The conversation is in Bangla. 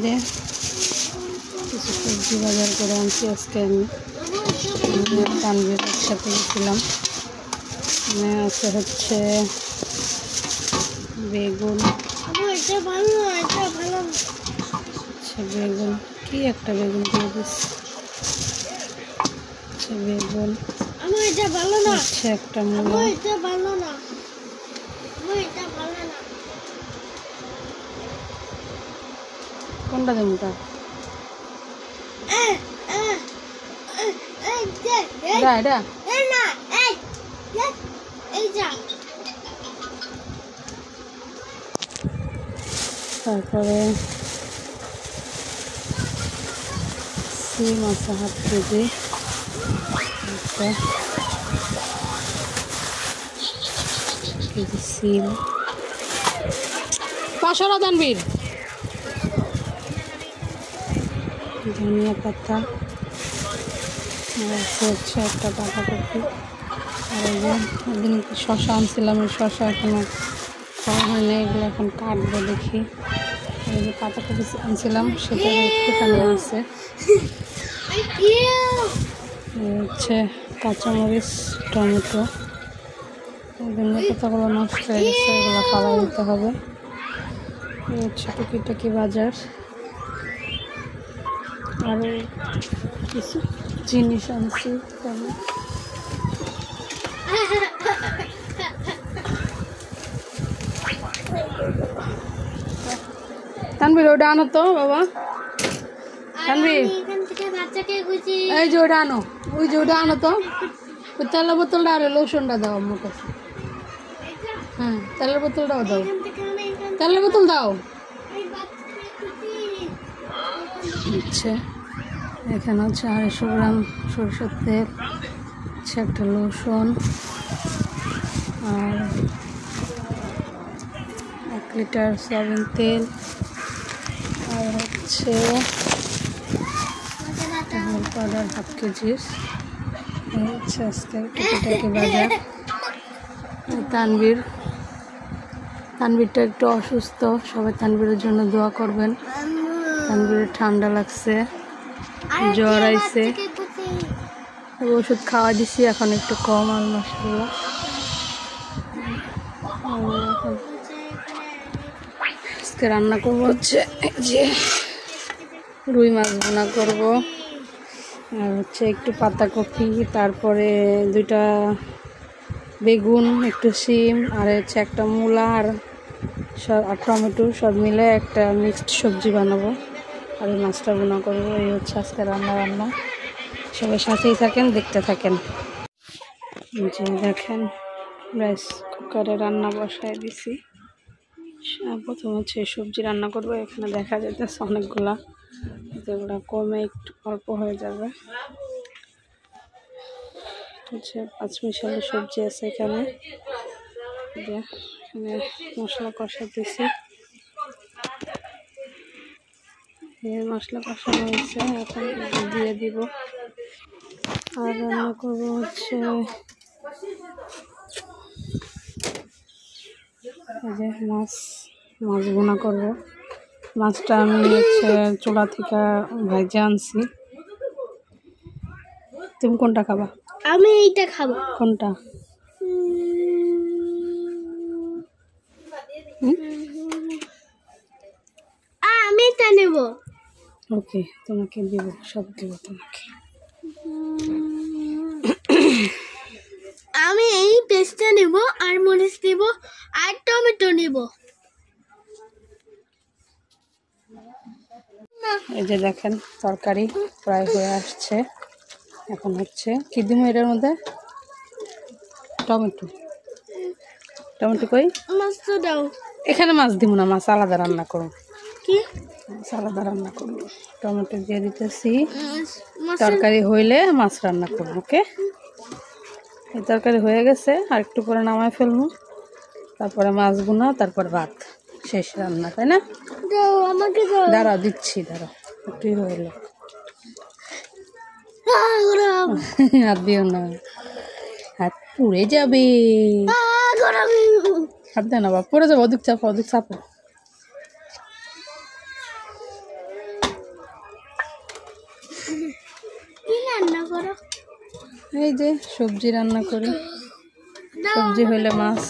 যে কিছু সবজি বাজার করে আনছি আজকে আমি তানভীর একসাথে গেছিলাম। আছে হচ্ছে বেগুন, বেগুন কি একটা বেগুন দিয়ে দিস, বেগুন হচ্ছে একটা মূলা, কোনটা দেবো তা তারপরে সিম আছে হাফ কেজি, কেজি সিম, পাশারা তানভীর, ধনিয়া পাতা হচ্ছে একটা বাঁধাকপি। আর এই যে একদিন শশা আনছিলাম, এই শশা এখনো খাওয়া হয় না, এগুলো এখন কাটবো দেখি। এই যে পাতাকপি আনছিলাম সেটা একটুখানি আছে, হচ্ছে কাঁচামরিচ, টমেটো, ধনিয়া পাতাগুলো নষ্ট হয়ে গেছে, এগুলো খাওয়া দিতে হবে। এই হচ্ছে টুকিটাকি বাজার, আরও কিছু জিনিস আনছি। তানভীর ওটা আনো তো বাবা, তানভীর এই যে ওটা আনো, ওই যে ওটা আনো তো, ওই তেলের বোতলটা আর লোশনটা দাও আমার কাছে। হ্যাঁ তেলের বোতলটাও দাও, তেলের বোতল দাও। আচ্ছা এখানে হচ্ছে 250 গ্রাম সরষের তেল, হচ্ছে একটা লোশন, আর 1 লিটার সয়াবিন তেল, আর হচ্ছে পাউডার হাফ কেজির। এই হচ্ছে আজকে টুকিটাকি বাজার। তানভীরটা একটু অসুস্থ, সবাই তানভীরের জন্য দোয়া করবেন। তানভীরের ঠান্ডা লাগছে, জ্বর আইছে, ওষুধ খাওয়া দিছি, এখন একটু কম। আর মাশাআল্লাহ আজকে রান্না করবো হচ্ছে যে রুই মাছ ভুনা করবো, আর হচ্ছে একটু পাতাকপি, তারপরে 2টা বেগুন, একটু সিম, আর হচ্ছে একটা মূলা আর টমেটো, সব মিলে একটা মিক্সড সবজি বানাবো, আর এই মাছটা ভুনা করবো। এই হচ্ছে আজকে রান্না। সবাই সাথেই থাকেন, দেখতে থাকেন। যে দেখেন রাইস কুকারে রান্না বসায় দিছি। প্রথম হচ্ছে সবজি রান্না করবো। এখানে দেখা যাইতেছে অনেকগুলা, যেগুলো কমে একটু অল্প হয়ে যাবে। হচ্ছে 5 মিশালি সবজি আছে এখানে। এখানে মশলা কষাতেছি, মশলা কষানো হয়েছে, এখন দিয়ে দিব। আর রান্না করবো হচ্ছে যে মাছ ভুনা করবো। মাছটা আমি হচ্ছে চুলা থেকে ভাজা আনছি। তুমি কোনটা খাবা? আমি এইটা খাবো। কোনটা? আমি এটা নেব। ওকে তোমাকে দেব, সব দেব তোমাকে। আমি এই পেস্টটা নেব, আর মরিচ নেব, আর টমেটো নেব। এই যে দেখেন তরকারি প্রায় হয়ে আসছে। এখন হচ্ছে কি দিব এটার মধ্যে? টমেটো কই? মাছ তো দাও। এখানে মাছ দিব না, মাছ আলাদা রান্না করব। কি? মাছ আলাদা রান্না করব। টমেটো দিয়ে দিতেছি, তরকারি হইলে মাছ রান্না করব। ওকে, এই তরকারি হয়ে গেছে, আর একটু পরে নামায় ফেলবো, তারপরে মাছ ভুনা, তারপর ভাত, শেষ রান্না, তাই না? দাও আমাকে দাও। দাঁড়াও দিচ্ছি, দাঁড়াও একটুই হইল। হাত দিও না, হাত পুড়ে যাবে। হাত দেয় না বাবা, পড়ে যাবো। ওদিক চাপো, ওদিক চাপো। কি রান্না করো? এই যে সবজি রান্না করি, সবজি হলে মাছ।